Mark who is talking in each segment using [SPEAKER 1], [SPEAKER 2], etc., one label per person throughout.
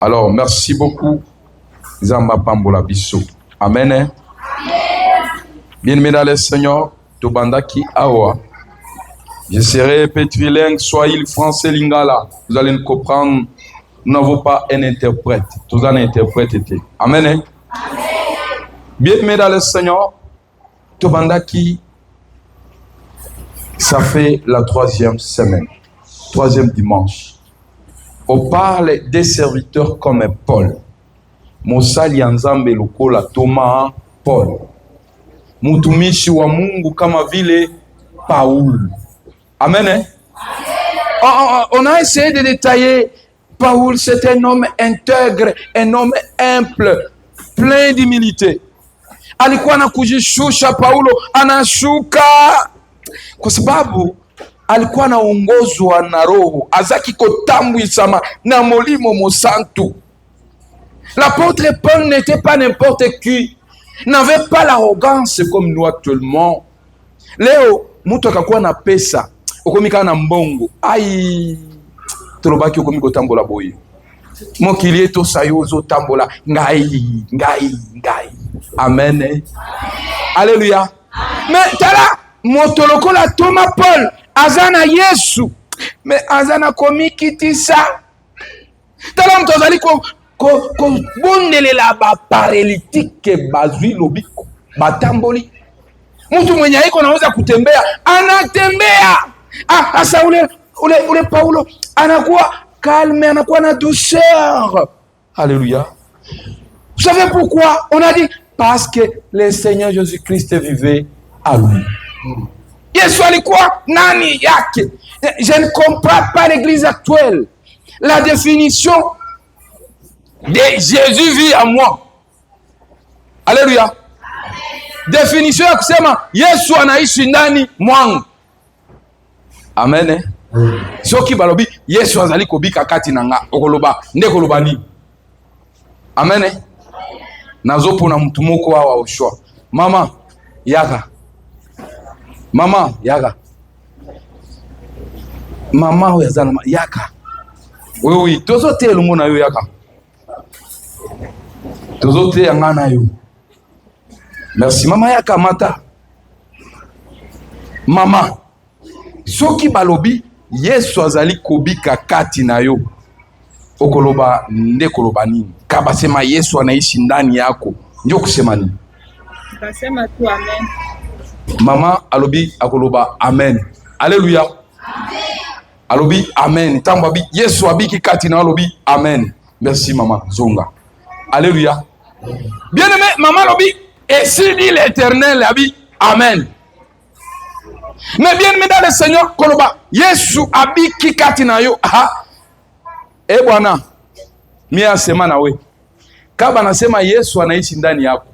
[SPEAKER 1] Alors, merci beaucoup. Zamba Pambola Bissou. Amen. Bien-aimés dans le Seigneur, Tobandaki Awa. Je serai pétrilingue, swahili, français, lingala. Vous allez nous comprendre. Nous n'avons pas un interprète. Tous un interprète était. Amen. Bien-aimés dans le Seigneur, Tobandaki, ça fait la 3e semaine, 3e dimanche. On parle des serviteurs comme Paul. Mosali Nzambe lokola Thomas Paul. Mutumishi wa Mungu kama vile Paul. Amen. On a essayé de détailler. Paul, c'est un homme intègre, un homme humble, plein d'humilité. Alikuwa anakujishusha Paulo, anashuka kwa sababu alikuwa anaongozwa na Roho, azaki kotambwisama na molimo mosantu. L'apôtre Paul n'était pas n'importe qui, n'avait pas l'arrogance comme nous actuellement. Leo mtu akakuwa na pesa, ukomika na mbongo, ai tolobaki ukomiko tambola boye. Mokili eto sayozo tambola ngai. Amen. Alléluia. Mais tala motoloko la Thomas Paul azana Yesu. Mais azana komikitisa. Tala mtozali ko bondelela ba paralytique bazwi lobiko batamboli. Mtu mwenye haiko anaweza kutembea, anatembea. Asa ule Paulo anakuwa calme, anakuwa na douceur. Alléluia. Vous savez pourquoi? On a dit parce que le Seigneur Jésus-Christ vivait à lui. Yesu alikuwa nani yake? Je ne comprends pas l'église actuelle. La définition de Jésus vit à moi. Alléluia. Définition ya kusema Yesu anaishi ndani mwangu. Amen. Soki balobi Yesu azali kobika kati na nga okoloba ndekoloba ni. Amen. Nazopo na mtu moko wa ushwa. Mama yaka. Mama ho yazana yaka. Oui, tozote elungo na yo yaka. Tozote yanga na yo. Merci mama yaka mata. Mama soki balobi Yesu azali kobika kati na yo okoloba ndekoloba nini? Kaba sema Yesu anaishi ndani yako ndio kusema nini?
[SPEAKER 2] Kasema tu amen.
[SPEAKER 1] Mama alobi akoloba amen. Alléluia. Amen. Alobi amen. Tamba bi Yesu abiki kati na alobi amen. Merci mama zonga. Alléluia. Bien-aimé, maman alobi et si dit l'Éternel abi amen. Mais bien-aimé dans le Seigneur koloba Yesu abiki kati na yo. Bwana mimi asema na we. Kaba nasema Yesu anaishi ndani yako.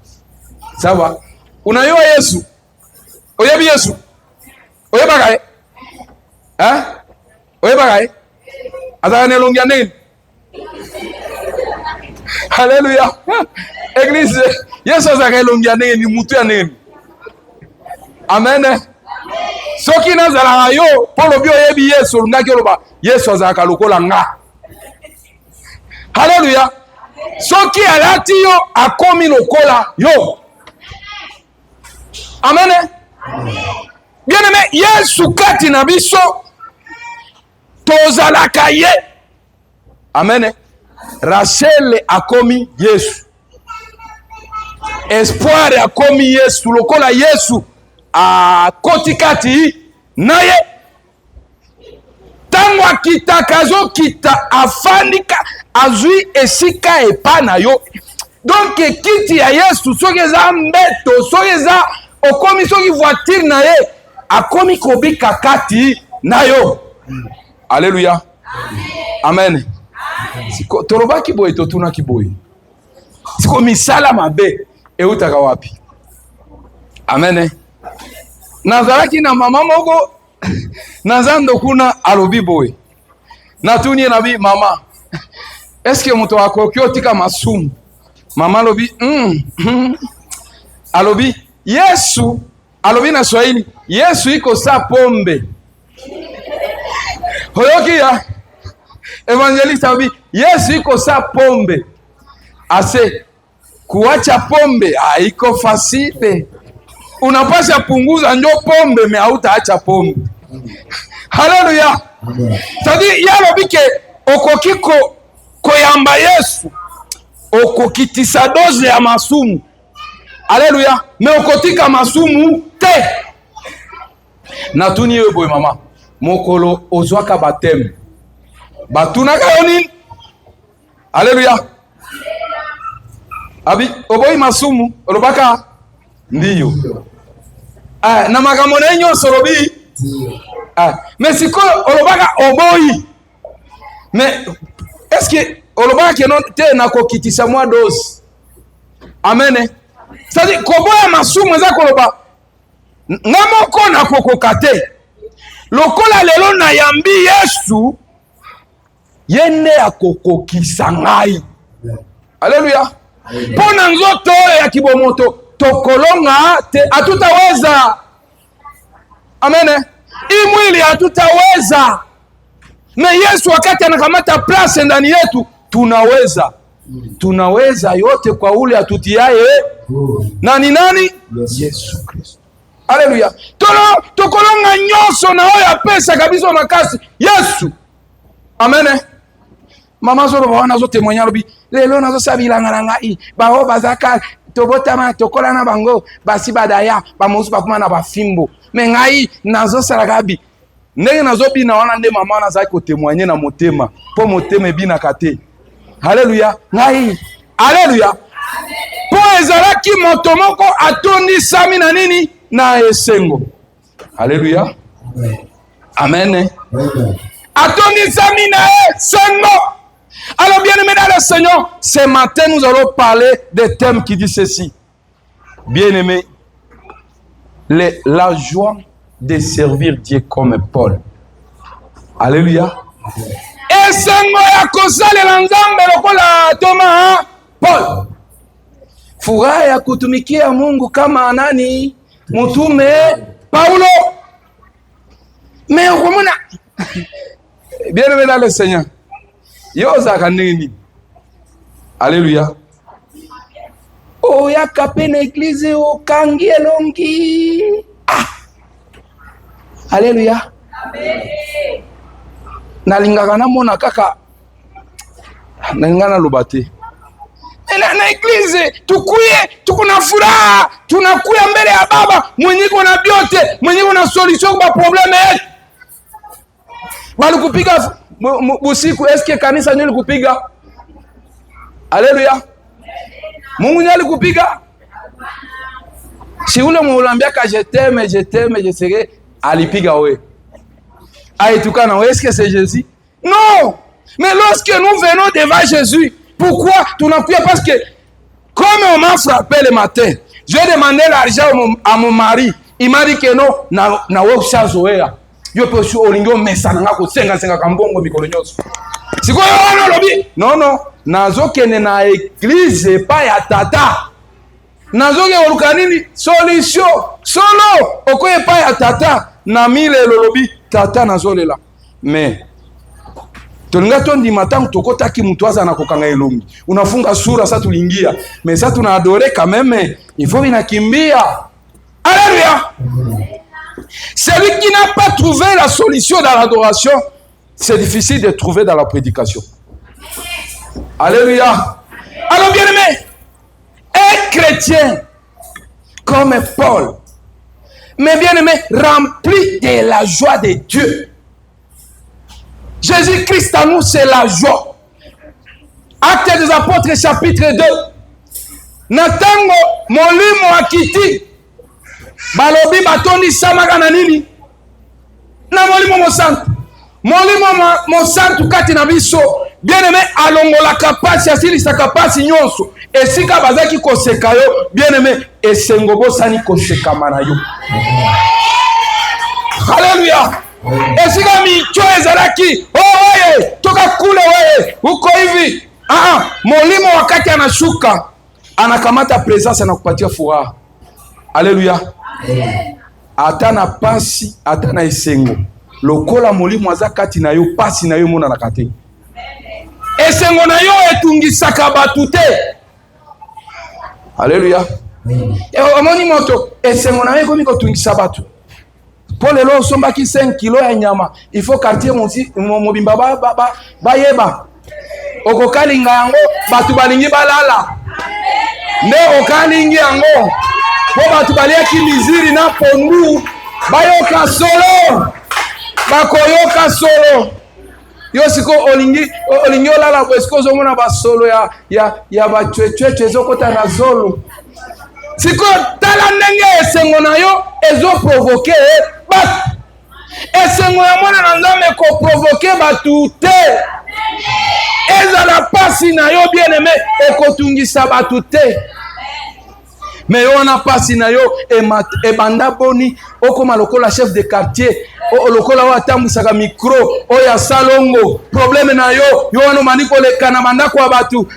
[SPEAKER 1] Sawa? Unayua Yesu? Oyebi Yesu? Oyeba gae? Oyeba gae? Azana nelongia nini? Haleluya. Église, Yesu azaka elongia nini mutu ya nini? Amen. Soki nazala yo polo bio yebi Yesu ngaki loba Yesu azaka lokola nga. Haleluya. Soki alati yo akomi lokola yo. Amen. Bien-aimé, Yesu kati na biso tozalaka ye. Amen. Rachel akomi Yesu. Espoir akomi Yesu lokola Yesu akoti kati naye. Tango akitaka azokita afandika azwi esika epa na yo. Donc kiti ya Yesu soki eza mbeto, soki eza okomi soki voiture na ye akomi kobika kati na yo. Alléluia. Amen. Siko torobaki boye totuna kiboye. Siko misala mabe eutaka wapi? Amen. Nazalaki na mama moko nazando kuna alobi boye. Natuni nabi mama. Est-ce que mtu wako kiotika masumu? Mama alobi alobi Yesu alobi na Swahili Yesu iko sa pombe. Hoyoki ya evangeliste alobi Yesu iko sa pombe. Ase kuacha pombe haiko fasile. Unapasha punguza njo pombe me hautaacha pombe. Haleluya. Tadi yalo bike okokiko koyamba Yesu. Okokitisa doze ya masumu. Haleluya. Me okotika masumu te. Natuni yo boy mama. Mokolo ozwaka bateme. Batunaka yo nini? Haleluya. Abi oboyi masumu olobaka ndiyo. Na makambo na nyonso lobi. Mais siko olobaka oboyi. Mais est-ce que olobaka kenon te na kokitisa mwa dose? Amen. C'est-à-dire koboya masumu eza koloba ngamoko na kokokate. Lokola lelo na yambi Yesu yende akokokisa ngai. Haleluya. Pona nzoto ya kibomoto tokolonga te atutaweza. Amen. Hii mwili hatutaweza. Na Yesu wakati anakamata place ndani yetu tunaweza. Tunaweza yote kwa ule atutiaye. Nani nani? Yesu Kristo. Haleluya. Tokolonga nyoso na oya pesa kabisa makasi Yesu. Amen. Mama zoro wana zo témoigner lobi lelo nazo sabilanga ngai baho bazaka tobotama tokola na bango basi badaya bamusu bakuma na bafimbo me ngai nazo salagabi ndenge nazo bina wana nde mama na zaki ko témoigner na motema po motema bina kate. Haleluya. Ngai haleluya. Po ezalaki moto moko atondi sami na nini na esengo. Haleluya. Amen. Atondi sami na esengo. Alors bien aimé dans le Seigneur, ce matin nous allons parler des thèmes qui disent ceci. Bien aimé, la joie de servir Dieu comme Paul. Alléluia. Esengo ya kosalela Nzambe lokola Thomas Paul. Furaha ya kutumikia Mungu kama nani? Mtume Paulo. Mais ukomona bien aimé dans le Seigneur. Yo zaka nini? Alléluia. Oya kapena église okangi elongi. Alléluia. Amen. Nalingaka na mona kaka. Nalingana lobate. Na église tukuye tukuna furaha, tunakuya mbele ya baba mwenye kuna biote, mwenye kuna solution kwa probleme yetu. Walikupiga busiku eske kanisa nyo likupiga? Haleluya. Mungu nyo likupiga? Si ule mwulambia ka je t'aime, je serai, alipiga we. Aïtukana we, est-ce que c'est Jésus? Non. Mais lorsque nous venons devant Jésus, pourquoi tu n'as plus? Parce que comme on m'a frappé le matin, j'ai demandé l'argent à mon mari. Il m'a dit que non, na website zoea. Yo pe su olingo mesana ngako senga kambongo mikolo nyoso. Siko yo wana lobi. Non, nazo kene na église pa ya tata. Nazo ke oluka nini? Solution. Solo okoye pa ya tata na mile lolobi tata nazo lela. Mais tolinga tondi matangu tokotaki mtu aza na kokanga elongi. Unafunga sura sasa tuliingia. Mais sasa tunaadore quand même. Il faut binakimbia. Alléluia. Celui qui n'a pas trouvé la solution dans l'adoration, c'est difficile de trouver dans la prédication. Alléluia. Alors bien aimé, un chrétien comme Paul, mais bien aimé, rempli de la joie de Dieu. Jésus-Christ à nous, c'est la joie. Actes des Apôtres, chapitre 2. Natango, molimo akiti. Balobi batoni samaka na nini? Na molimo mosantu kati na biso. Bien aimé, alongola kapasi asili sa kapasi nyonso. Esika bazaki koseka yo, bien aimé, esengo bosani koseka manayo. Haleluya. Esika micho ezalaki, oh weye, toka kule weye, uko hivi. Molimo wakati anashuka, anakamata presence na kupatia furaha. Haleluya. Ata na pasi, ata na esengo. Lokola molimo aza kati na yo, pasi na yo mona na kate. esengo na yo etungisaka batu te. Alléluia. Omoni moto esengo na yo ekomi kotungisa batu. Po lelo osombaki 5 kilo ya nyama, il faut quartier mobimba bayeba okokalinga yango batu balingi balala. Nde okalingi yango po batu baliaki miziri na pondu bayoka solo, bakoyoka solo. Yo siko olingi olala bwesiko ozomona basolo ya bachwechweche ezokota na zolo. Siko tala ndenge esengo na yo ezoprovoke batu. Esengo ya mwana na Nzambe ekoprovoke batu te. Ezala pasi na yo bien aimé ekotungisa batu te. Mais yo na pasi na yo ebanda boni okoma lokola chef de quartier lokola wa tambusaka micro oya salongo problème na yo wana maniko lekana bandako wa batu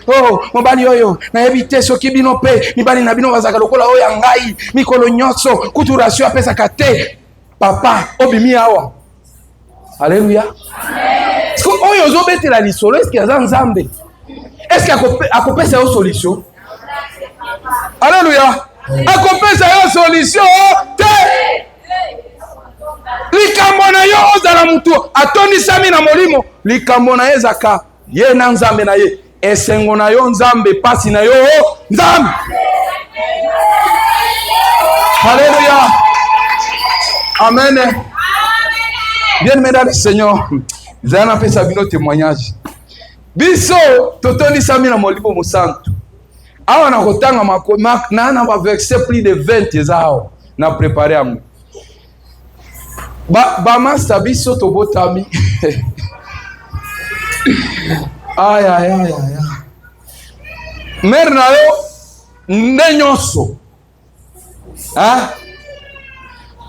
[SPEAKER 1] mobali oyo na ebite soki bino pe mibali na bino bazaka lokola oya ngai mikolo nyonso kuturasio apesa kate papa obimi awa. Alléluia. Oyo ozobetela lisolo est-ce qu'il y a Nzambe? Est-ce qu'il akopesa yo solution? Alléluia. Akopesa yo solution te. Likambo na yo ozala mutu atondisami na molimo, likambo na ezaka ye na Nzambe na ye. Esengo na yo Nzambe, pasi na yo Nzambe. Alléluia. Amen. Bien-aimés dans le Seigneur, vous avez fait ça bino témoignage. Biso totondisami na molimo musantu. Awa na kotanga na ba verset plus de 20 ezao na préparer amu. Ba master biso tobotami. Ay. Mer na yo ndenyoso.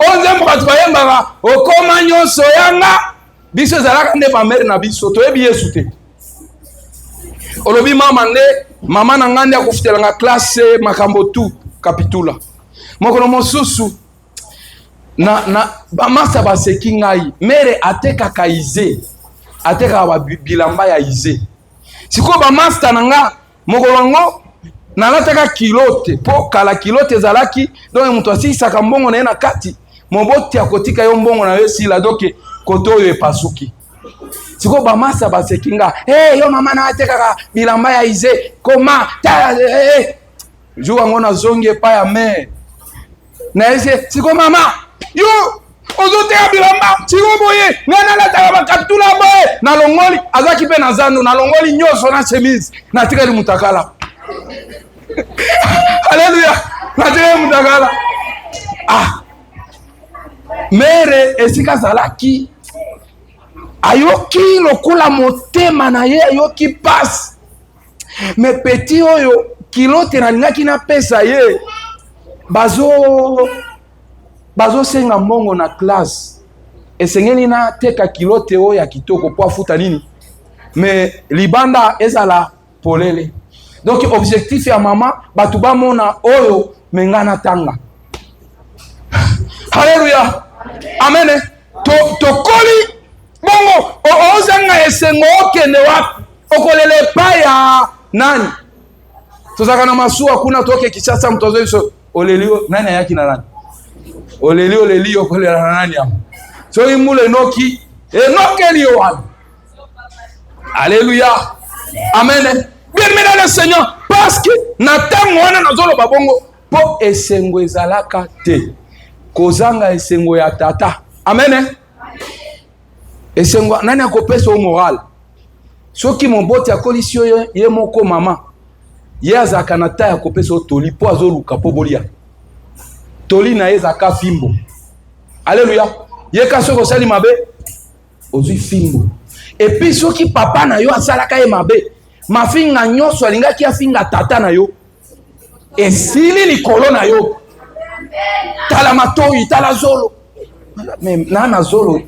[SPEAKER 1] Onze mbatu bayembaka okoma nyonso yanga biso ezalaka nde bamere na biso toyebi Yesu te. Olobi mama na ngande akufutelanga classe makambo tu kapitula. Mokolo mosusu na bamasa baseki ngai mere atekaka ize atekaka bilamba ya ize. Siko bamasta na nga mokolo ngo nalataka kilote po kala kilote ezalaki donc mutu asisaka mbongo na ye na kati moboti akotika yo mbongo na yo sila doke koto oyo epasuki. Siko bamasa basekinga yo mama na atekaka bilamba ya ize koma juwa ngona zongi epa ya me na ese siko mama yo ozoteka bilamba siko boye ngana lataka bakatula boye na longoli azaki pe na zando na longoli nyoso na chemise na tikali mutakala. Alléluia. Na tikali mutakala. Mere esika zalaki ayoki lokola motema na ye ayoki passe. Me petit oyo kilote na lingaki na pesa ye bazo senga mbongo na classe esengeli na teka kilote oyo ya kitoko po afuta nini me libanda ezala polele. Donc objectif ya mama batu bamona oyo mengana tanga. Alléluia. Amen. Tokoli bongo ozanga esengo okende wapi okolele pa ya nani tozaka na masuwa kuna toke Kinshasa mtozo iso olelio nani ayaki na nani olelio kolela na nani hapo so imule enoki elio wapi. Alléluia. Amen. Bien-aimés dans le Seigneur, parce que na tango wana nazolo babongo po esengo ezalaka te kozanga esengo ya tata. Amen. Esengo nani akopesa o moral soki moboti akolisi yo ye moko mama ye azaka na ta akopesa o toli po azoluka po bolia toli na ezaka fimbo. Alléluia. Ye ka soko sali mabe ozui fimbo et puis soki papa na yo asalaka ye mabe mafinga nyonso alingaki afinga tata na yo esili likolo na yo tala matoi tala zolo nana zolo.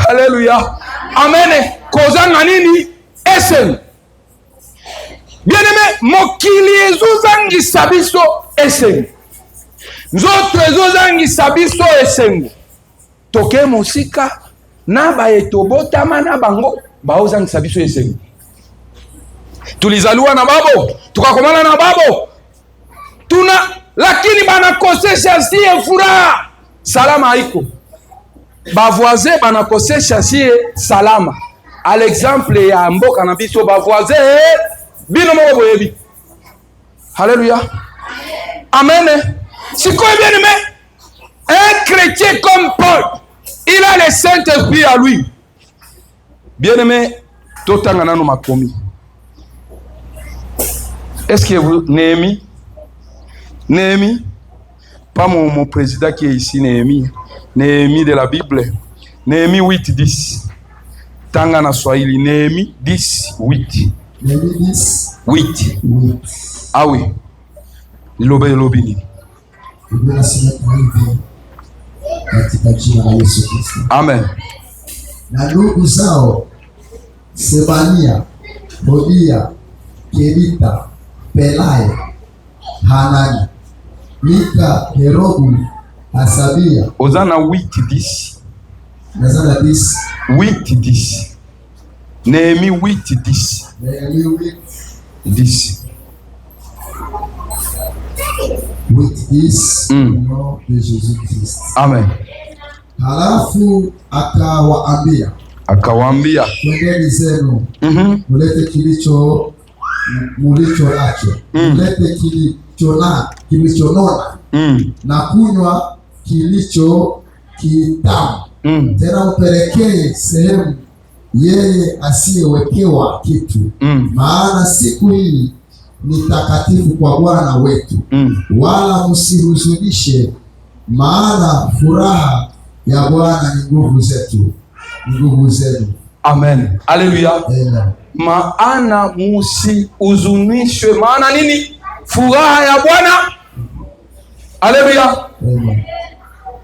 [SPEAKER 1] Alléluia. Amen. Kozanga nini esen. Bien-aimé, mokili ezozangi sabiso esen. Nzoto ezozangi sabiso esen. Toke musika na ba etobotama na bango baozangisa biso esengo. Tulizaliwa na babo, tukakomana na babo, lakini banakosesha sie furaha, salama haiko. Bavoise banakosesha sie salama. À l'exemple ya mboka na biso bavoise bino moko boyebi. Alléluia. Amen. Si quoi bien aimé, un chrétien comme Paul, il a le Saint-Esprit à lui. Bien aimé, totanga nano makomi. Est-ce que vous, Néhémie, pas mon président qui est ici, Néhémie de la Bible, Néhémie 8:10. Tanga na Swahili, Néhémie 10:8.
[SPEAKER 3] Néhémie 10:8.
[SPEAKER 1] Ah oui. Lobini. Amen.
[SPEAKER 3] Na ndugu zao Sebania, Hodia, Kerita, Pelaya, Hanani, Mika, Herobu, Asabia.
[SPEAKER 1] Ozana 8:10.
[SPEAKER 3] Nazana 10.
[SPEAKER 1] 8:10. Néhémie 8:10.
[SPEAKER 3] Néhémie
[SPEAKER 1] 8:10.
[SPEAKER 3] 8:10. Au nom de Jésus-Christ.
[SPEAKER 1] Amen.
[SPEAKER 3] Halafu akawaambia, twendeni zenu, mulete kilicho nacho, mulete kilichonona na kunywa kilicho kitamu, tena mpelekee sehemu yeye asiyewekewa kitu, maana siku hii ni takatifu kwa Bwana wetu, wala msihuzunishe, maana furaha ya Bwana ni nguvu zetu, nguvu zenu.
[SPEAKER 1] Amen. Alléluia. Maana musihuzunishwe, maana nini? Furaha ya Bwana. Alléluia.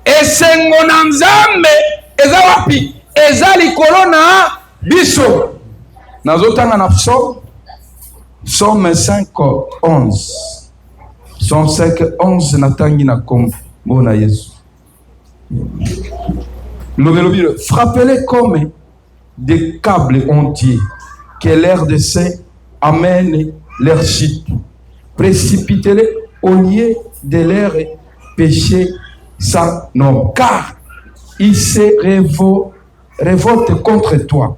[SPEAKER 1] Esengo na Nzambe eza wapi? Eza likolo na biso. Nazotanga na Psaume 5:11. Psaume 5:11 natangi na kombo na Yesu. Frappez-les comme des câbles entiers, que l'air de sein amène leur chute. Précipitez-les au lieu de leur péché sans nom, car ils se révoltent contre toi.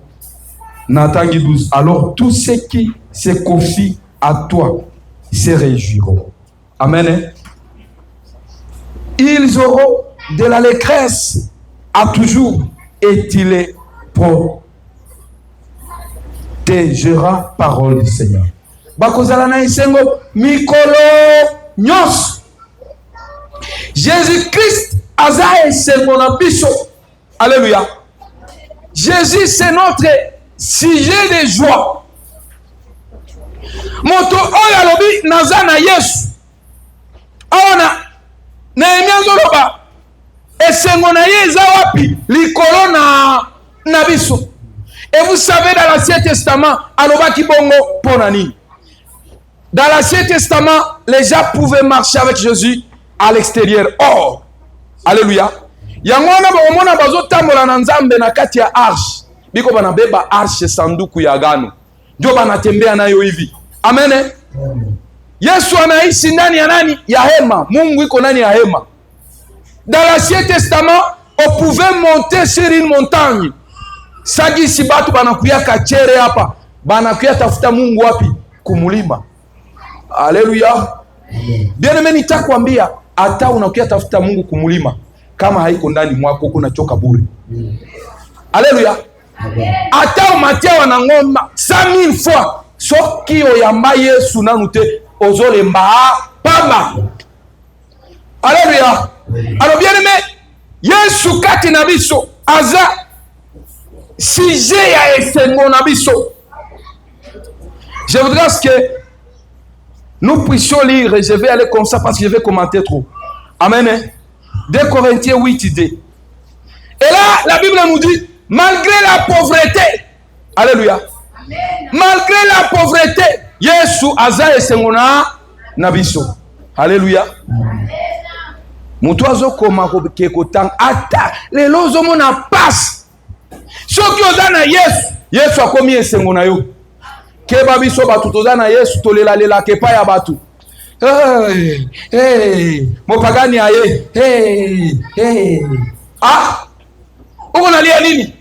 [SPEAKER 1] Natangi 12. Alors tous ceux qui se confient à toi se réjouiront. Amen. Ils auront de l'allégresse à toujours, et tu les protégera, parole du Seigneur. Bakozala na isengo mikolo nyos. Jésus-Christ aza esengo na biso. Alléluia. Jésus c'est notre sujet de joie. Moto oyo alobi naza na Yesu. Aona Néhémie zoloba esengo na ye eza wapi? Likolo na biso. Et vous savez, dans l'Ancien Testament, alobaki bongo pona nini? Dans l'Ancien Testament, les gens pouvaient marcher avec Jésus à l'extérieur. Or, alléluia. Yango wana bomona bazotambola na Nzambe na kati ya arche. Biko banabeba arche sanduku ya agano. Ndio banatembea nayo hivi. Amen. Yesu anaishi ndani ya nani? Ya hema. Mungu iko ndani ya hema. Dans l'Ancien Testament, on pouvait monter sur une montagne. Sagisi batu banakuya kachere hapa. Banakuya tafuta Mungu wapi? Kumulima. Haleluya. Bien aimé, nitakwambia hata unakuya tafuta Mungu kumulima, kama haiko ndani mwako kuna choka bure. Haleluya. Hata umatia na ngoma 100,000 fois soki oyamba Yesu nanu te ozolemba pamba. Haleluya. Alors bien aimé, Yesu kati na biso aza sujet ya esengo na biso. Je voudrais que nous puissions lire, et je vais aller comme ça parce que je vais commenter trop. Amen. 2 Corinthiens 8:2. Et là, la Bible nous dit, malgré la pauvreté, alléluia, malgré la pauvreté, Yesu aza esengo na biso. Alléluia. Mutuazo koma kekotang ata lelo zomona passe. Soki oza na Yesu, Yesu akomi esengo na yo. Keba biso batu toza na Yesu tolela kepa ya batu. Mopagani aye. Uko nalia nini?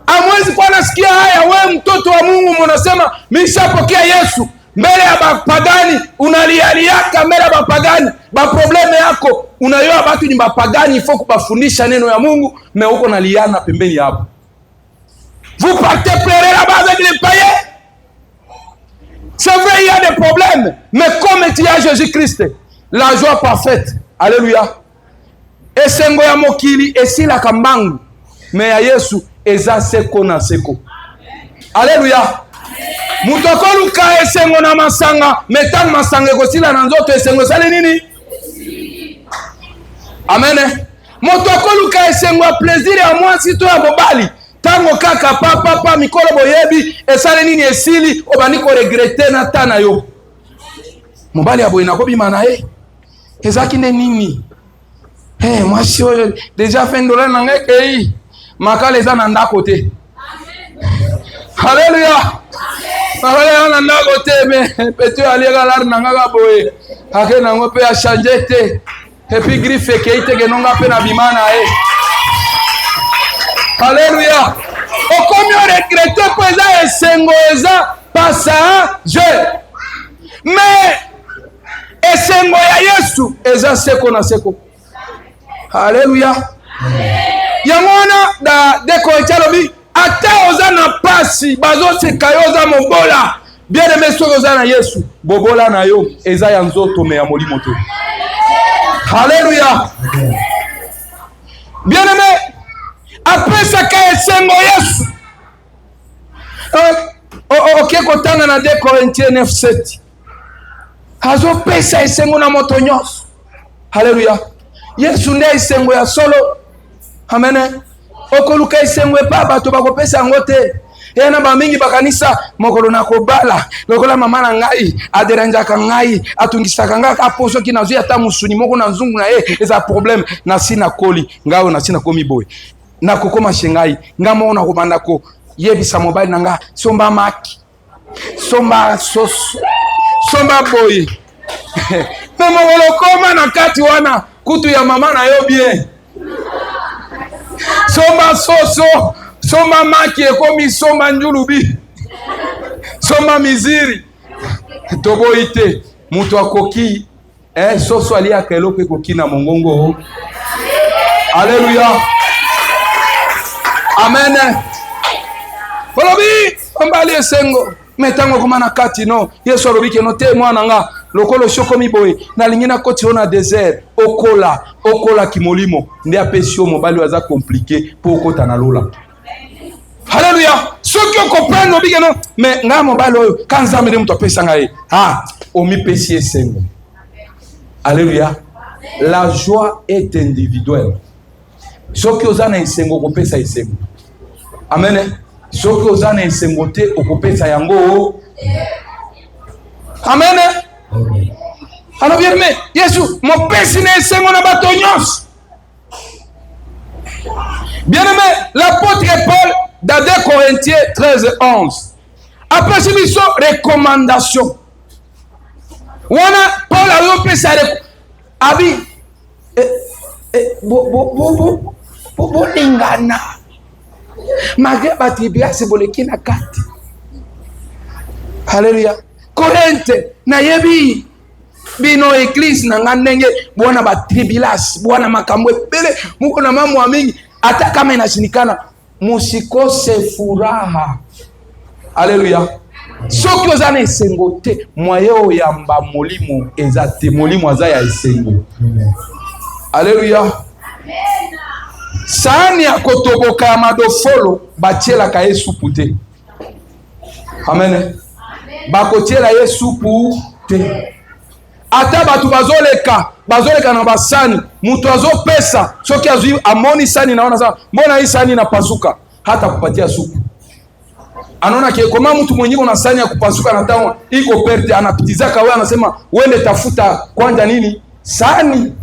[SPEAKER 1] Amwezi kwa nasikia haya, wewe mtoto wa Mungu mnasema mishapokea Yesu. Mbele ya bapagani unalialiaka, mbele ya bapagani ba probleme yako unayoa batu ni bapagani, ifo kubafundisha neno ya Mungu, mais uko naliana pembeni hapo. Vous partez pleurer là-bas avec les païens. C'est vrai, il y a des problèmes, mais comme tu as Jésus-Christ, la joie parfaite. Alléluia. Esengo ya mokili esila kambangu, mais ya Yesu eza seko na seko. Alléluia. Mutokoluka esengo na masanga, metan masanga kosila na nzoto esengo sale nini? Amen. Mutokoluka esengo ya plaisir ya mwasi to ya mobali, tango kaka papa mikolo boyebi esale nini esili obandiko regrete na tana yo. Mobali ya boye nakobima na ye. Ezaki ne nini? Mwasi oyo déjà fin de l'année nanga kei makala eza na ndako te. Alléluia. Makala na ndako te, mais petit aliega lar nanga ka boye ake nango pe a changer te. Et puis griffe ke ite ke nonga pe na bimana e. Alléluia. Okomi o regrette po eza esengo eza passage. Mais esengo ya Yesu eza seko na seko. Alléluia. Yamona da deko echalobi ata oza na pasi bazo se kayoza mobola. Bien aimé so oza na Yesu bobola na yo eza ya nzoto me ya molimo te. Alléluia. Bien aimé après ça ka esengo Yesu. OK kotanga na 2 Corinthiens 9:7. Azo pesa esengo na moto nyonso. Alléluia. Yesu nde esengo ya solo. Amen. Okoluka esengo pa bato bakopesa ngo te. Yana ba mingi bakanisa mokolo na kobala. Lokola mama na ngai aderanjaka ngai atungisaka ngai aposo ki nazo ata musuni moko na nzungu na eza problème na sina koli ngao na sina komi boy. Na kokoma shengai ngamo na kobanda ko yebisa mobile nanga somba maki. Somba soso. Somba boy. Mama wolokoma na kati wana kutu ya mama na yo bien. Soma soso, soma maki ekomi soma njulubi. Soma miziri. Tobo ite, mutu akoki, soso alia keloko koki na mongongo. Alléluia. Amen. Olobi, ombali esengo. Metango komana kati no. Yesu alobi ke no te mwana nga. Lokolo shoko miboye na lingina koti ona désert okola kimolimo nde apesio mobali waza compliqué pour kota na lola. Alléluia. Ceux qui comprennent no bigeno mais nga mobali oyo kanzambe mto pesa ngai omi pesi esengo. Alléluia. La joie est individuelle. Ceux qui osana esengo ko pesa esengo. Amen. Ceux qui osana esengo te okopesa yango. Amen. Alors bien aimé, Yesu mon pesi na esengo na bato nyonso. Bien aimé, l'apôtre Paul dans 2 Corinthiens 13:11. Après ce mission recommandation. Wana Paul a eu pesa abi bo lingana. Magre batibia se bolekina kati. Alléluia. Korente na yebi bino église na ngandenge bwana ba tribilas bwana makambo ebele muko na mambo mingi hata kama inashindikana musikose furaha. Alléluia. Soki ozana esengo te moyo ya mba molimo ezate molimo aza ya esengo. Alléluia. Amen. Sani ya kotoboka ya madofolo batiela ka Yesu pute. Amen. Bakotiela Yesu pute. Ata batu bazoleka na basani mutu azopesa soki azui amoni sani naona sana mbona hii sani inapasuka hata kupatia supu. Anaona ke koma mtu mwenyewe na sani ya kupasuka na tawa iko perte anapitizaka wewe anasema wende tafuta kwanja nini sani.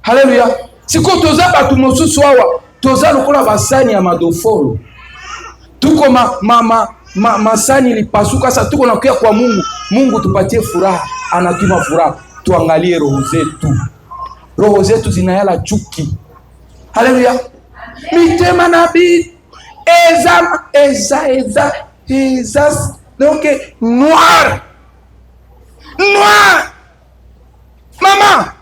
[SPEAKER 1] Haleluya. Siko toza batu mosusu hawa toza lokola basani ya madofolo. Tuko masani ilipasuka, sasa tuko nakuya kwa Mungu. Mungu tupatie furaha, anatuma furaha. Tuangalie roho zetu. Roho zetu zinayala chuki. Haleluya. Mitema nabi eza donc noir. Mama.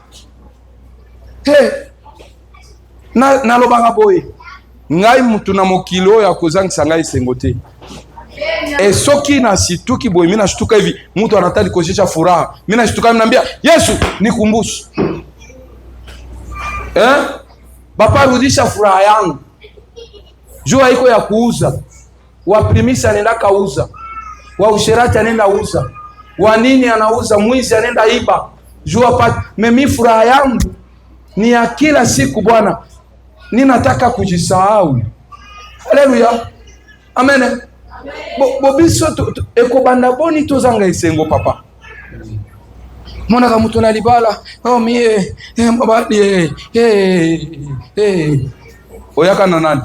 [SPEAKER 1] Hey. Na lobanga boye. Ngai mutu na mokilo ya kozangisa ngai esengo te. Soki na situki boye, mina shtuka hivi, mtu anataka kuonyesha furaha. Mina shtuka mnaambia, Yesu nikumbushe. Baba rudisha furaha yangu. Jua iko ya kuuza. Wa primisa anaenda kauza. Wa usherati anaenda uza. Wa nini anauza, mwizi anaenda iba. Jua pati, mimi furaha yangu ni ya kila siku Bwana. Ninataka kujisahau. Haleluya. Amen. Bobiso ekobanda boni tozanga esengo papa. Mwana ka mutu na libala. Oh mie, mabadi oyaka na nani?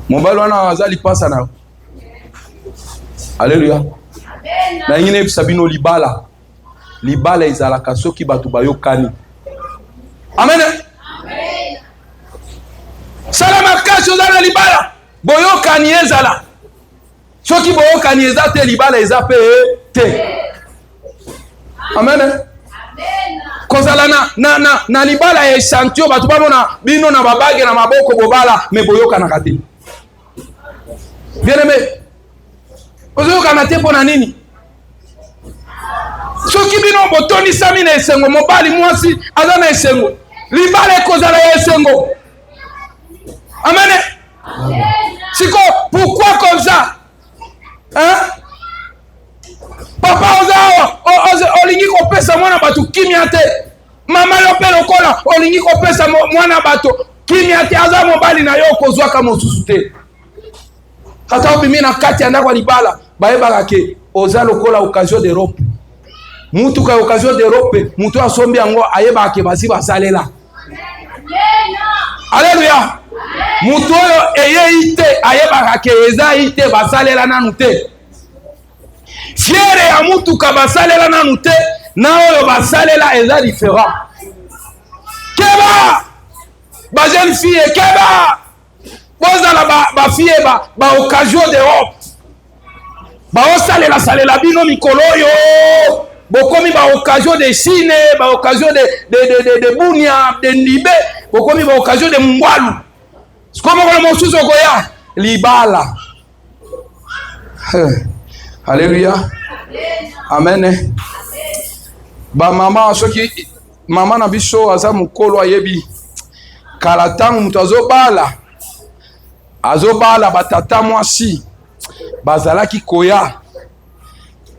[SPEAKER 1] Mobali wana azali pasa na. Haleluya. Na ingine bisabino libala. Libala ezalaka soki batu bayokani. Amen. Salama kasi ozala libala. Boyokani ezala. Soki boyokani ezate libala ezape te. Amen. Kozala na libala ya esantio batu babona bino na babage na maboko bobala me boyokana kate. Bien aimé. Boyokana te pona nini? Soki bino botoni sami na esengo mobali mwasi azana esengo. Libala kozala ya esengo. Amen. Siko, pourquoi comme ça? Hein? Papa olingi kopesa mwana bato kimia te. Mama yo pe lokola olingi kopesa mwana bato kimia te. Aza mobali na yo kozwaka mosusu te. Kata obimi na kati ya ndako libala bayebaka ke oza lokola occasion d'Europe. Mutu ka occasion d'Europe, mutu asombi yango ayebaka ke basi basalela. Alléluia. Mutu oyo eye ite ayebaka ke eza ite basalela nanu te. Fiere ya mutu ka basalela nanu te, na oyo basalela eza différent. Keba ba jeune fille keba bozala ba fille ba occasion d'Europe. Ba osalela bino mikolo yo. Bokomi ba occasion de Chine, ba occasion de Bunia, de Nibe, bokomi ba occasion de Mungwalu. Sikomo kwa mosusu koya libala. Alléluia. Amen. Ba mama soki mama na biso aza mukolo ayebi kala tangu mutu azobala batata mwasi bazalaki koya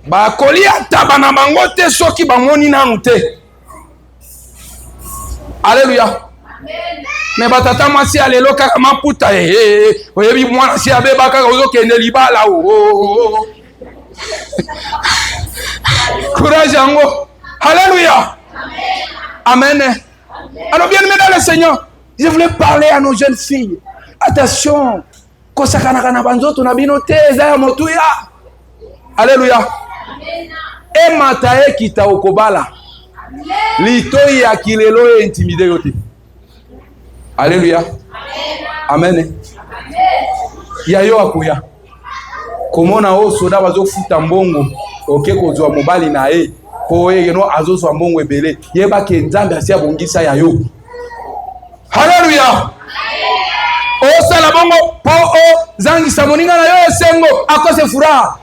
[SPEAKER 1] bakolia taba na bango te soki bamoni nanu te. Alléluia. Me batata mwasi alelo kaka maputa oyebi mwana si abeba kaka ozokende libala courage yango. Alléluia. Amen. Alors bien aimé dans le Seigneur, je voulais parler à nos jeunes filles. Attention, kosakana kana banzoto na bino te eza ya motuya. Alléluia. Emata ekita okobala. Litoi ya kilelo intimide yote. Alléluia. Amen. Yayo akoya. Komona o soda bazofuta mbongo oke kozwa mobali na ye po yeno azozwa mbongo ebele yeba ke Nzambe asia bongisa yayo. Haleluya. O sala bongo po o zangisa moninga na yo esengo akose furaha.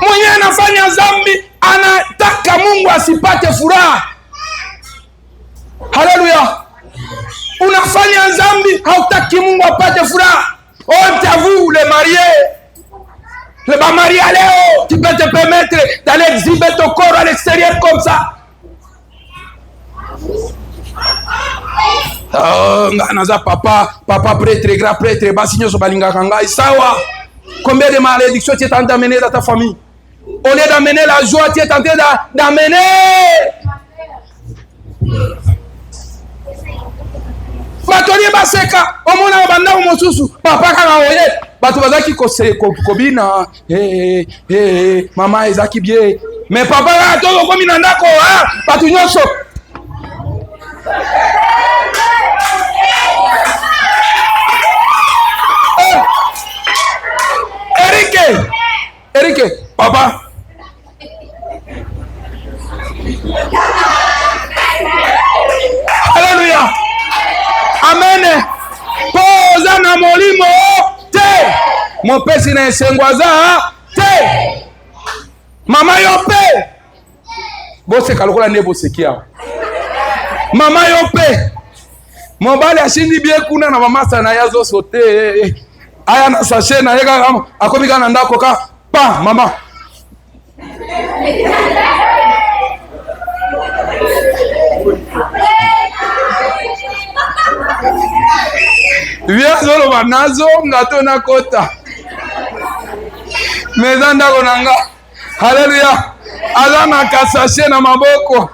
[SPEAKER 1] Mwenye anafanya zambi anataka Mungu asipate furaha. Haleluya. Unafanya zambi hautaki Mungu apate furaha. Honte à vous les mariés. Les mariés Léo, tu peux te permettre d'aller exhiber ton corps à l'extérieur comme ça. Naza papa prêtre, grand prêtre, basigno so balinga kanga sawa. Combien de malédictions tu es en train d'amener dans ta famille? Au lieu d'amener la joie, tu es en train d'amener. batoli baseka omona banda mosusu papa kana oye bato bazaki kobina mama ezaki bien mais papa to komi na ndako bato nyonso Erike papa Alléluia amen poza na molimo te mopesi na esengwaza te mama yo pe boseka lokola nde boseki awa mama yo pe mobali ashindi bie kuna na mamasa na yazo sote aya na sashe na yeka akomi kana ndako ka pa mama via zolo banazo ngato na kota meza ndako nanga haleluya azana kasashe na maboko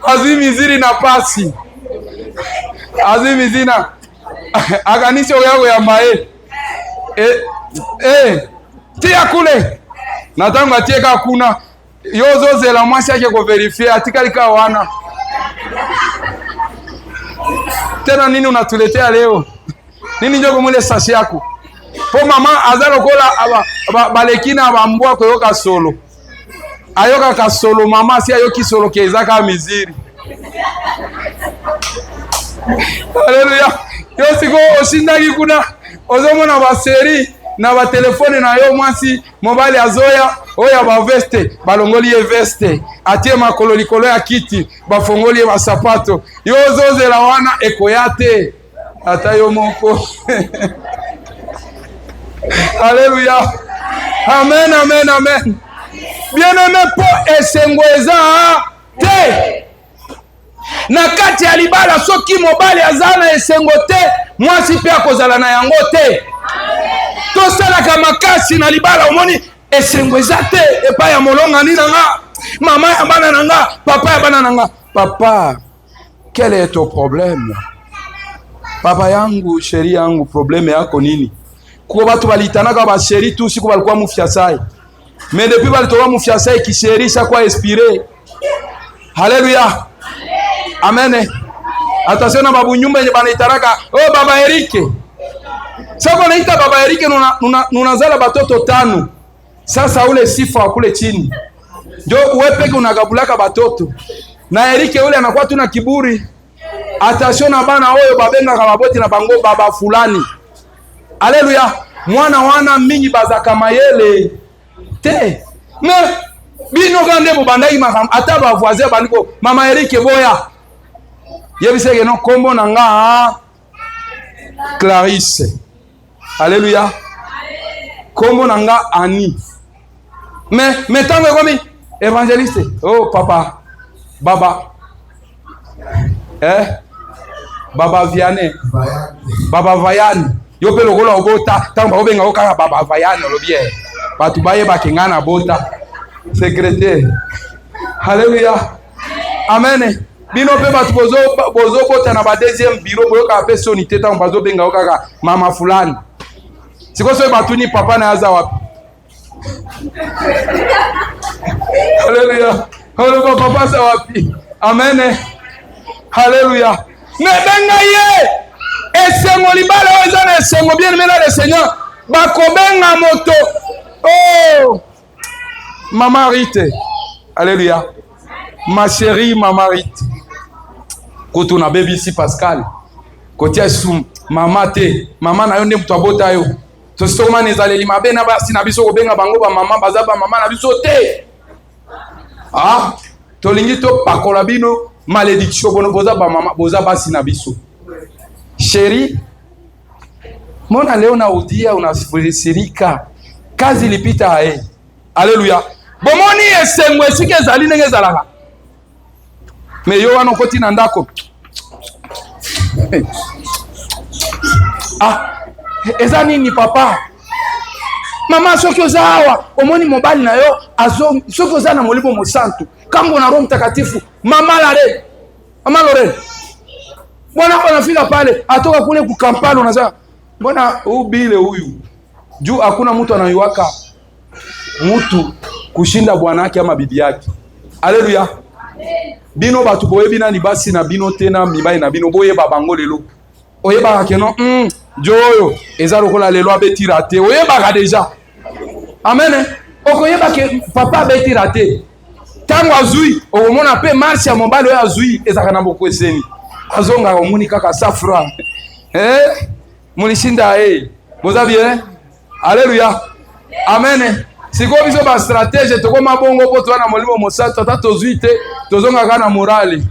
[SPEAKER 1] azimiziri na pasi azimizina akanisho yako ya mae tia kule natanga tieka kuna yozo zela mwasi yake ko verify atikalika wana tena nini unatuletea leo nini njoko mwile sasi yako po mama azalo kola balekina bambwa ko yoka solo ayoka ka solo mama si ayoki solo kezaka miziri haleluya yosiko osindaki kuna ozomona ba seri na ba telefone na yo mwasi mobali azoya oya ba veste balongoli ye veste atie makolo likolo ya kiti bafongoli ye basapato yozozela wana ekoyate ata yo moko haleluya amen amen amen bien-aimé po esengweza te na kati ya libala soki mobali azana esengo te mwasi pe akozala na yango te tosalaka makasi na libala omoni esengweza te epa ya molonga ni nanga mama ya bana nanga papa ya bana nanga papa quel est ton problème papa yangu sheri yangu probleme yako nini kuko batu balitanaka ba sheri tu siku balikuwa mufiasai mais depuis balitoka mufiasai ki sheri chaque expiré haleluya amen attention na babu nyumba yenye banaitaraka oh baba Erike sasa naita baba Erike nunazala batoto 5 sasa ule sifa kule chini ndio wewe peke unagabulaka batoto na Erike ule anakuwa tu na kiburi attention na bana oyo babenga kama boti na bango baba fulani haleluya mwana wana mingi bazaka mayele te me bino gande bo bandai makam ata ba voisin baniko mama Erike boya yebiseke no kombo nanga Clarisse alléluia kombo nanga Annie mais tango komi évangéliste oh papa baba baba Vianney baba Vayani yo pe lokola obota tango obenga okaka baba Vayani lobie batu baye bakengana bota secrétaire alléluia amen bino pe batu bozo bota na ba deuxième bureau boyoka pe sonité tango bazo benga okaka mama fulani siko so batu ni papa na aza wapi alléluia holo papa sa wapi amen alléluia nebenga ye esengo libala oza na esengo bien aimé le Seigneur bakobenga moto oh Maman Rite alléluia ma chérie Maman Rite koto na baby si Pascal kotia sum mama te mama na yo nde mutu abota yo to soma nezaleli mabe na basi na biso kobenga bango ba mama bazaba mama na biso te tolingi to pakola bino malédiction bono boza ba mama boza basi na biso chérie mona leo na udia unasirika kazi ilipita hae alléluia bomoni esengwe sike ezali ndenge ezalaka me yo wana okoti na ndako eza nini papa mama soki oza awa omoni mobali na yo soki oza na molimo mosantu kambo na Roho Mtakatifu mama Lorraine Mbona anafika pale atoka kule ku Kampala unasema mbona huyu bile huyu juu hakuna mtu anayuwaka mtu kushinda bwana yake ama bibi yake. Haleluya. Bino batu boye bina ni basi na bino tena mibai na bino boye babango lelo. Oyeba keno joyo ezalo kola lelo abeti raté. Oyeba ka déjà. Amen. Okoyeba ke papa abeti raté. Tango azui omona pe marche ya mobali oyo azui ezaka na boko eseni. Azonga omuni kaka safra. Mulishinda boza bien. Alléluia. Amen. Siko biso ba stratégie toko mabongo po twana molimo mosato tata tozuite tozonga kana morale.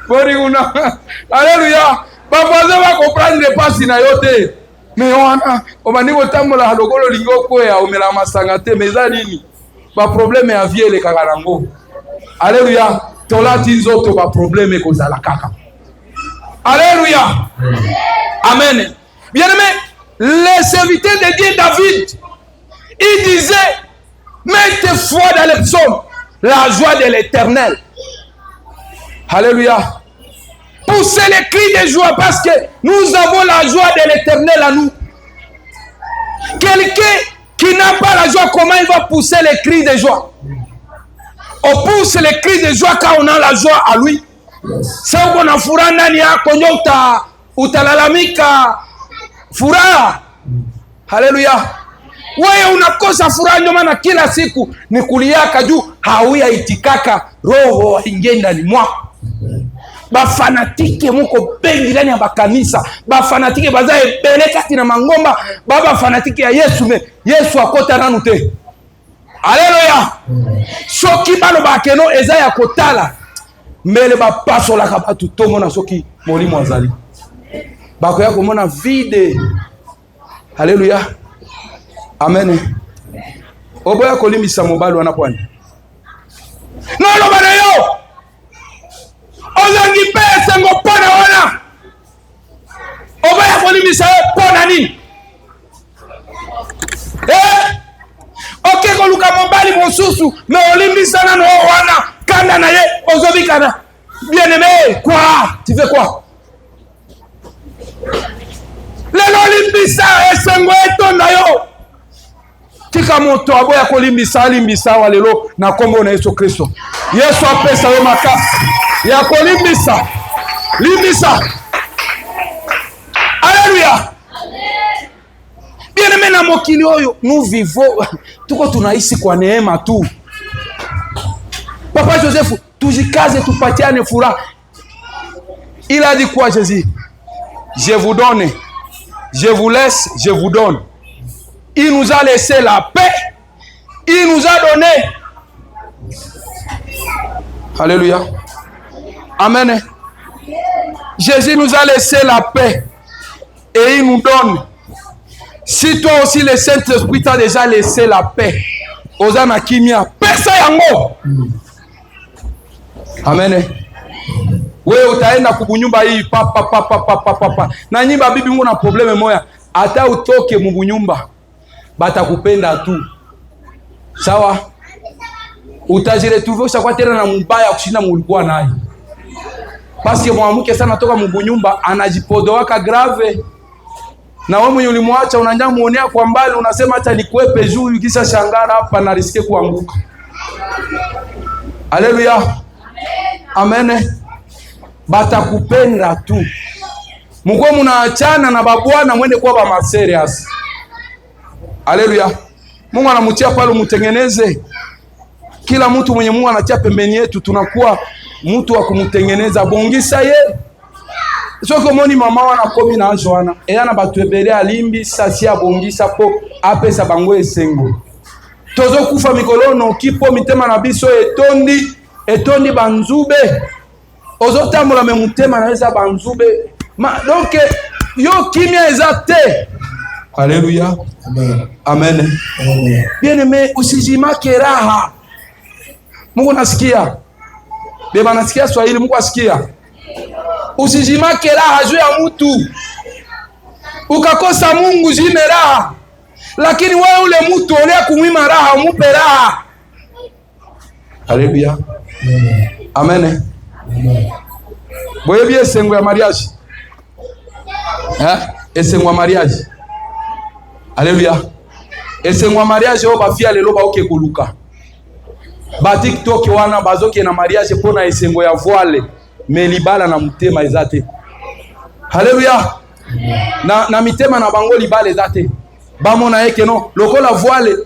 [SPEAKER 1] Bori una. Alléluia. Papa za ba comprendre pas na yote. Mais wana obaniko tambola lokolo lingoko ya omela masanga te meza nini? Ba problème ya vie le kaka nango. Alléluia. Tolati nzoto ba problème kozala kaka. Alléluia. Amen. Bien-aimé, les serviteurs de Dieu David, il disait maintes fois dans les psaumes, la joie de l'Éternel. Alléluia. Poussez les cris de joie parce que nous avons la joie de l'Éternel à nous. Quelqu'un qui n'a pas la joie, comment il va pousser les cris de joie? On pousse les cris de joie quand on a la joie à lui. C'est qu'on a furaha ndani yako nyota utalalamika furaha. Haleluya. Wewe unakosa furaha ndio maana kila siku ni kuliaka juu hauya itikaka roho aingie ndani mwako. Bafanatike muko bengi ndani ya bakanisa. Bafanatike bazae beleka tina mangomba. Baba fanatike ya Yesu me Yesu akota nanu te. Haleluya. Soki balo bakeno eza ya kotala. Mbele ba pasola ka batu tomona soki molimo azali. Bako ya komona vide. Haleluya. Amen. Oboya kolimbisa mobali wana kwani. Nolo bana yo. Ozangi pesa ngo pona wana. Oboya kolimbisa pona nini? Okay koluka mobali mosusu me olimbisa na no wana kanda na ye ozobikana. Bien-aimé, quoi? Tu fais quoi? Lelo limbisa esengo etonda yo. Tika moto aboya kolimbisa limbisa wa lelo na kombo na Yesu Kristo. Yesu apesa yo makasi ya kolimbisa. Limbisa. Alléluia. Bien-aimé na mokili oyo nous vivons tuko tunaishi kwa neema tu. Papa Joseph tujikaze tupatiane furaha. Il a dit quoi Jésus? Je vous donne, je vous laisse, je vous donne. Il nous a laissé la paix. Il nous a donné. Alléluia. Amen. Jésus nous a laissé la paix. Et il nous donne. Si toi aussi le Saint-Esprit t'a déjà laissé la paix. Osana kimia. Pesa yango. Amen. Wewe utaenda kubunyumba hii papa. Na nyimba bibi muna probleme moya. Ata utoke mubunyumba. Batakupenda tu. Sawa? Utajiretrouver ushakuwa tena na mbaya kushinda mulikuwa naye. Parce que mwanamke sana toka mubunyumba anajipodoaka grave. Na wewe mwenye ulimwacha unanja muonea kwa mbali unasema acha nikwepe juu ukisha shangara hapa na risike kuanguka. Haleluya. Amen. Batakupenda tu. Mko mnaachana na babwana mwende kwa ba maserious. Haleluya. Mungu anamutia pale mtengeneze. Kila mtu mwenye Mungu anatia pembeni yetu tunakuwa mtu wa kumtengeneza bongisa ye. Soko moni mama wana komi na Joana. Eyana batwebele alimbi sasia bongisa po apesa bango esengo. Tozo kufa mikolono kipo mitema na biso etondi banzube. Ozotamula me mutema na eza banzube. Donc yo kimia ezate. Alléluia. Amen. Amen. Amen. Bien-aimé, usijimake raha. Mungu nasikia. Beba nasikia Swahili, Mungu asikia. Usijimake raha juu ya mtu. Ukakosa Mungu jime raha. Lakini wewe ule mtu olea kumwima raha, umupe raha. Haleluya. Amen. Boye bien esengo ya mariage. Esengo ya mariage. Alléluia. Esengo ya mariage o bafia lelo ba oke koluka. Ba TikTok wana bazoke na mariage pona esengo ya voile. Me libala na mutema ezate. Alléluia. Na mitema na bango libala ezate. Bamona eke no lokola voile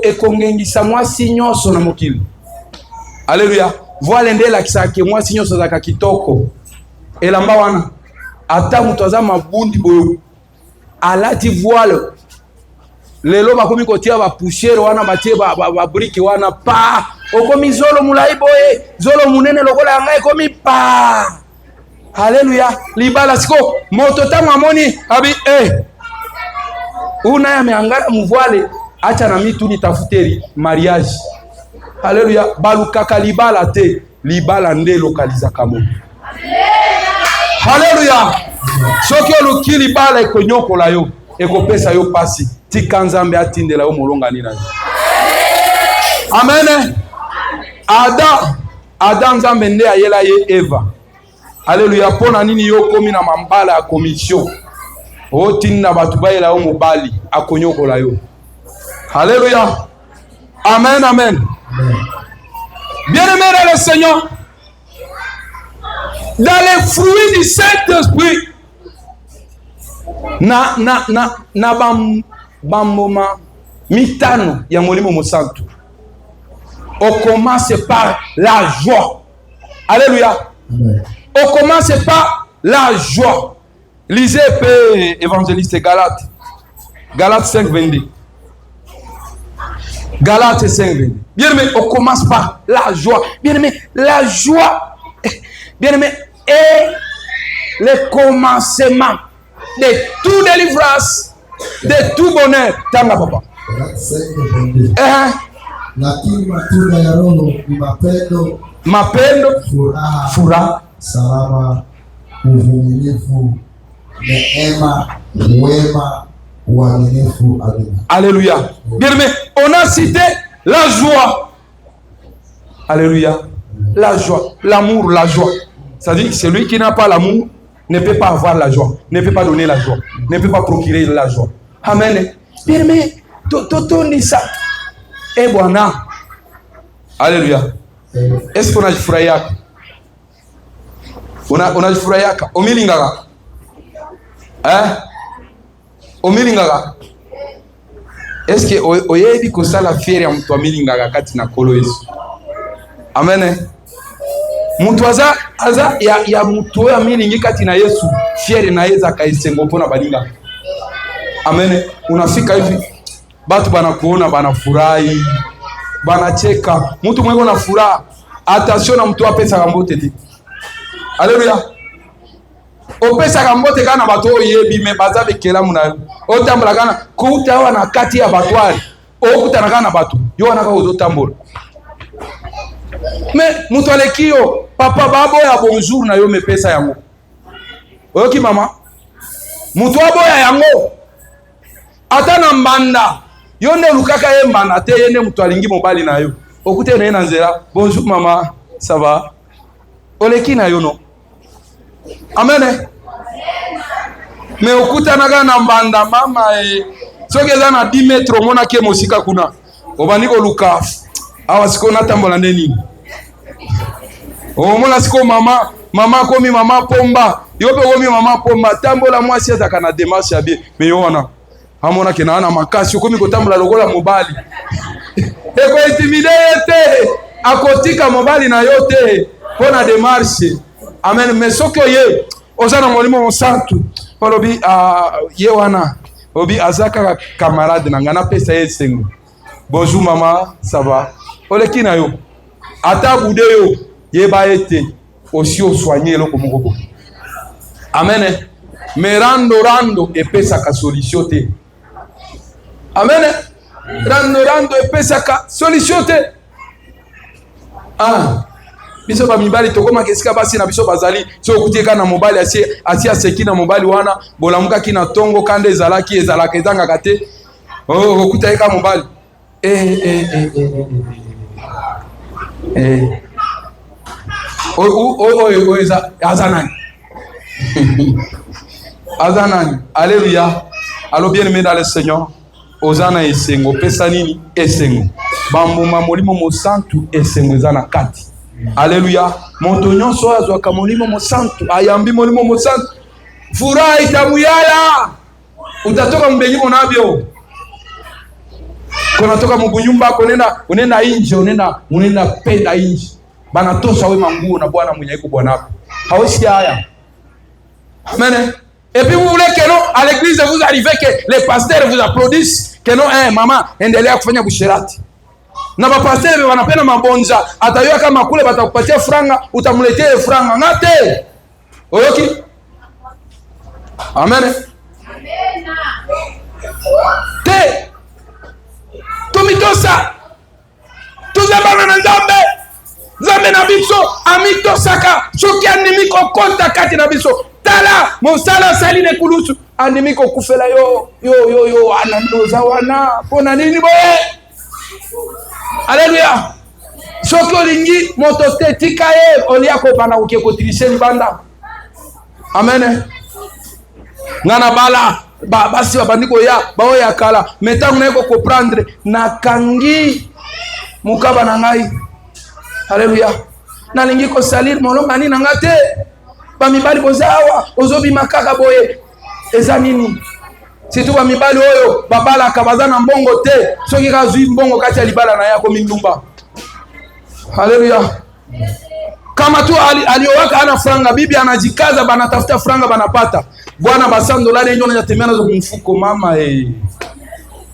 [SPEAKER 1] ekongengisa mwasi nyonso na mokili. Alléluia. Voile ndela kisake mwasi nyonso zaka kitoko. Elamba wana ata mutu aza mabundi boyo alati voile lelo bakomi kotia ba poussière wana batie ba brique wana pa okomi zolo mulai boye zolo munene lokola yanga ekomi pa. Alléluia. Libala siko moto tango amoni abi una ya meangala muvoile acha na mitu nitafuteri mariage. Alléluia. Balukaka libala te libala nde lokaliza kamo. Alléluia. Soki oluki libala ekonyokola yo ekopesa yo pasi tika nzambe atindela yo molonga nina. Amen. Adam nzambe nde ayela ye Eva. Alléluia. Pona nini yo komi na mambala ya commission otinda batu bayela yo mobali akonyokola yo. Alléluia. Amen, amen. Bien-aimé dans le Seigneur, dans les fruits du Saint-Esprit, na bamboma mitano ya molimo mosantu. On commence par la joie. Alléluia.
[SPEAKER 3] Amen.
[SPEAKER 1] On commence par la joie. Lisez évangéliste Galates. Galates 5, 22. Galates 5, 22. Bien-aimé, on commence par la joie. Bien-aimé, la joie, bien-aimé, est le commencement de toute délivrance, de tout bonheur. Tanga papa.
[SPEAKER 3] Galates 5, 22. Lakini matunda ya Roho ni mapendo, furaha, salama, uvumilivu, neema, wema, uaminifu. Amina.
[SPEAKER 1] Alléluia. Bien-aimé, on a cité la joie. Alléluia. La joie, l'amour, la joie. C'est-à-dire que celui qui n'a pas l'amour ne peut pas avoir la joie, ne peut pas donner la joie, ne peut pas procurer la joie. Amen. Bien-aimé, tout dit ça. Eh Bwana. Alléluia. Est-ce qu'on a jifurahiaka? Unajifurahiaka? Omilingaka? Omilingaka? Est-ce que oyebi kosala fiere ya mtu amilingaka kati na kolo Yesu? Amen. Mtu aza ya mtu ya milingi kati na Yesu fiere na yeza kaisengo pona balinga. Amen. Unafika hivi batu banakuona banafurahi, banacheka. Mtu mweko na furaha. Attention na mtu wa pesa kambote ti. Alléluia. Opesa kambote kana bato oyebi me bazabe kelamu na yo. Otambula kana kuta wana kati ya batwali. Okuta kana bato. Yo wana ka ozotambola. Me mtu alekio papa babo ya bonjour na yo me pesa yango. Oyoki mama. Mtu aboya yango. Ata na mbanda. Yo ne lukaka ye mbanda te yene mtu alingi mobali na yo. Okute na ye na nzela. Bonjour mama, ça va? Oleki na yo no. Amen. Me okuta naga na mbanda mama soki eza na 10 metres mona ke mosika kuna. Obani ko luka. Awa siko na tambola ndeni. Omona siko mama komi mama pomba. Yo pe komi mama pomba tambola mwasi azaka na démarche ya bien. Me yo wana amona ke na makasi komi ko tambola lokola mobali. Eko intimide te akotika mobali na yo te pona démarche. Amen. Mais soki oye ozana molimo mosantu olobi ye wana obi azaka camarade na ngana pesa yesengo. Bonjour maman, ça va? Oleki na yo. Ata bude yo yeba ete osi soigner loko moko. Amen. Mais rando epesa ka solution te. Amen. Rando epesa ka solution te. Biso ba mibali tokoma kesika basi na biso bazali so okutieka na mobali asi aseki na mobali wana bolamuka kina tongo kande ezalaki ezalaka ezanga kate okutaeka mobali Azanani. Azanani. Alléluia. Alors bien aimé dans le Seigneur, Ozana esengo pesa nini esengo. Bambuma molimo mosantu esengo ezana kati. Alléluia. Moto nyonso azwaka molimo mosantu, ayambi molimo mosantu. Furaha itamuyala. Utatoka mbenyi monabyo. Kuna toka mubunyumba unenda inje, unenda penda inje. Bana tosha we manguo na bwana mwenye iko bwana wako. Hawezi haya. Amen. Et puis vous voulez que non, à l'église vous arrivez que les pasteurs vous applaudissent que non, maman endelea kufanya busherati. Na bapasteurs wanapenda mabonza, atayua kama kule batakupatia franga, utamletea franga ngate. Oyoki? Amen. Te tumitosa tuzabana na Nzambe na biso amitosaka soki animiko konta kati na biso tala mosala sali ne kulusu animiko kufela yo anandoza wana pona nini boye. Alléluia. Soki olingi moto tetika ye olia ko bana ukeko trisheni banda. Amen. Ngana bala basi babandiko ya baoya kala metangu na ko comprendre na kangi mukaba na ngai. Alléluia. Nalingi ko salir molonga ni nangate. Ba mibali bozawa ozobi makaka boye. Eza nini? Situ ba mibali oyo babala kabazana mbongo te. Soki kazui mbongo kati ya libala na yako mindumba. Alléluia. Kama tu aliowaka ana franga, bibi anajikaza banatafuta franga banapata. Bwana basando dolari ndio anatembea nazo kumfuko mama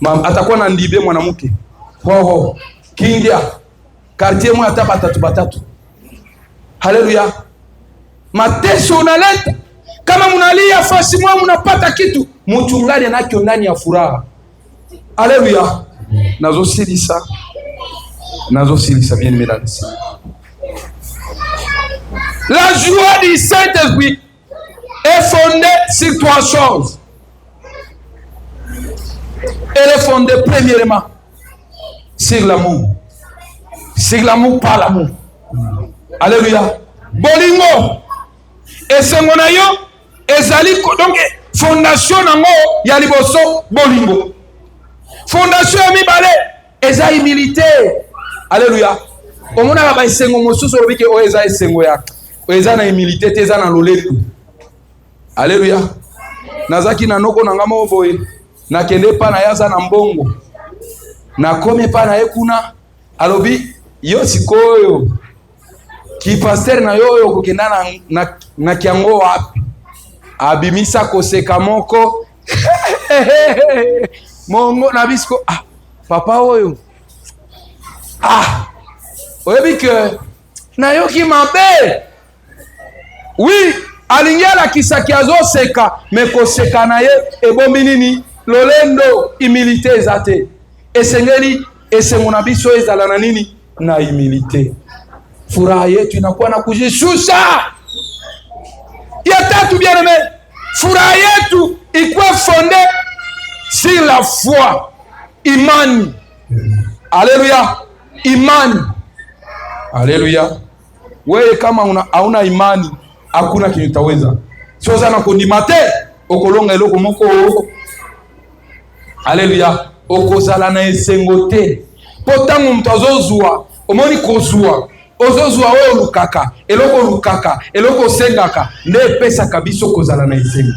[SPEAKER 1] Mama atakuwa na ndibe mwanamke. Hoho. Kingia. Quartier mwa hata batatu. Haleluya. Mateso unaleta. Kama mnalia fasi mwa mnapata kitu, mchungaji anakio ndani ya furaha. Haleluya. Nazosilisa bien aimé dans le Seigneur. La joie du Saint-Esprit est fondée sur trois choses. Elle est fondée premièrement sur l'amour. C'est l'amour par l'amour. Alléluia. Bolingo. Et c'est mon ayo. Ezali. Donc, fondation nango ya liboso bolingo. Fondation ya mibale. Eza humilité. Alléluia. Omona ba esengo mosusu obike o eza esengo ya. O eza na humilité te eza na lolendo. Alléluia. Nazaki na noko na ngamo boye. Na kende pa na yaza na mbongo. Na kome pa na ekuna. Alobi yo sikoyo ki pasteur na yo kokenda na kiango wapi abimisa koseka moko mongo na bisko papa oyo oyebi que na yo ki mabe oui alingela kisaki azoseka me koseka na ye ebombi nini lolendo humilité ezate esengeli esengo na biso ezala na nini na humilité. Furaha yetu inakuwa na kujishusha. Ya tatu bien aimé, furaha yetu ikuwe fondé sur la foi, imani. Alléluia. Imani. Alléluia. Wewe kama hauna imani hakuna kitu utaweza. Sio sana kondimate okolonga eloko moko. Alléluia. Okozala na esengo te. Potango mtazozua omoni kozua ozozua oyo lukaka eloko sengaka nde pesa kabiso kozala na esengo.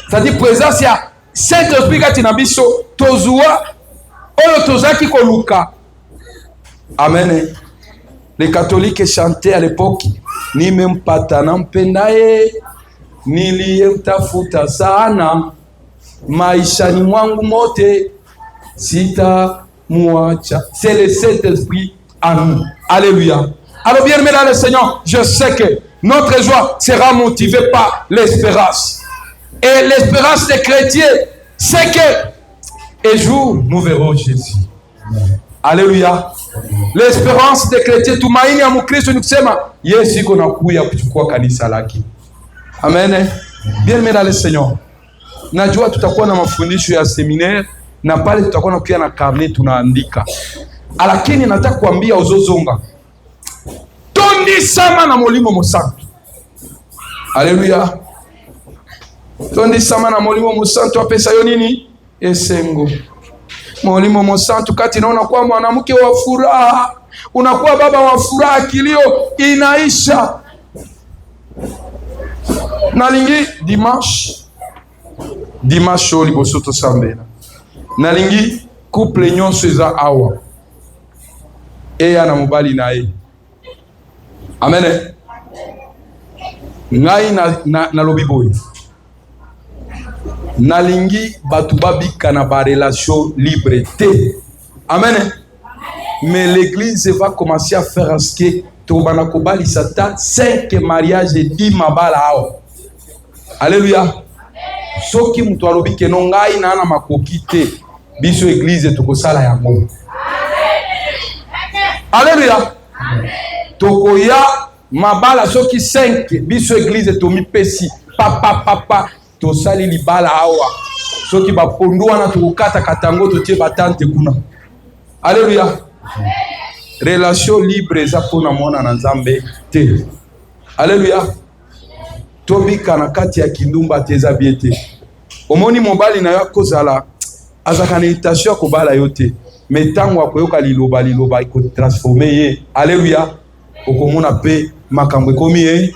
[SPEAKER 1] C'est-à-dire présence ya Saint-Esprit kati na biso tozua oyo tozaki koluka. Amen. Les catholiques chantaient à l'époque nimempata nampendaye niliyemtafuta sana maishani mwangu mote sita muacha. C'est le Saint-Esprit en nous. Alléluia. Alors bien aimé dans le Seigneur, je sais que notre joie sera motivée par l'espérance. Et l'espérance des chrétiens, c'est que un jour nous verrons Jésus. Alléluia. L'espérance des chrétiens, tumaini ya Mkristo ni kusema Yesu iko nakuja kuchukua kanisa lake. Amen. Bien aimé dans le Seigneur. Najua tutakuwa na mafundisho ya seminaire na pale tutakuwa na pia na carnet tunaandika. Lakini nataka kuambia uzozonga. tondisama na molimo mosantu. Alléluia. Tondisama na molimo mosantu apesa yo nini? Esengo. Molimo mosantu kati na unakuwa mwanamke wa furaha, unakuwa baba wa furaha, kilio inaisha. Nalingi dimanche liboso tosambela. Nalingi couple nyonso eza awa. Eya na mobali na ye. Amen. Ngai na lobi boy. Nalingi batu babika na ba relation libre te. Amen. Mais l'église va commencer à faire en ce que tobana kobali sata 5 mariages et 10 mabala awa. Alléluia. Soki mutu alobi ke no ngai na makoki te, biso église tokosala yango. Alléluia. Tokoya mabala soki 5 biso église tomi pesi papa tosali libala awa. Soki bapondu wana tokokata katango totie batante kuna. Alléluia. Relation libre eza pona mona na Nzambe te. Alléluia. Tobika na kati ya kindumba teza biete. Omoni mobali na yo kozala azaka na invitation ko bala yo te. Mais tango akoyoka liloba iko transformer ye. Alléluia. Okomona pe makambo ekomi ye.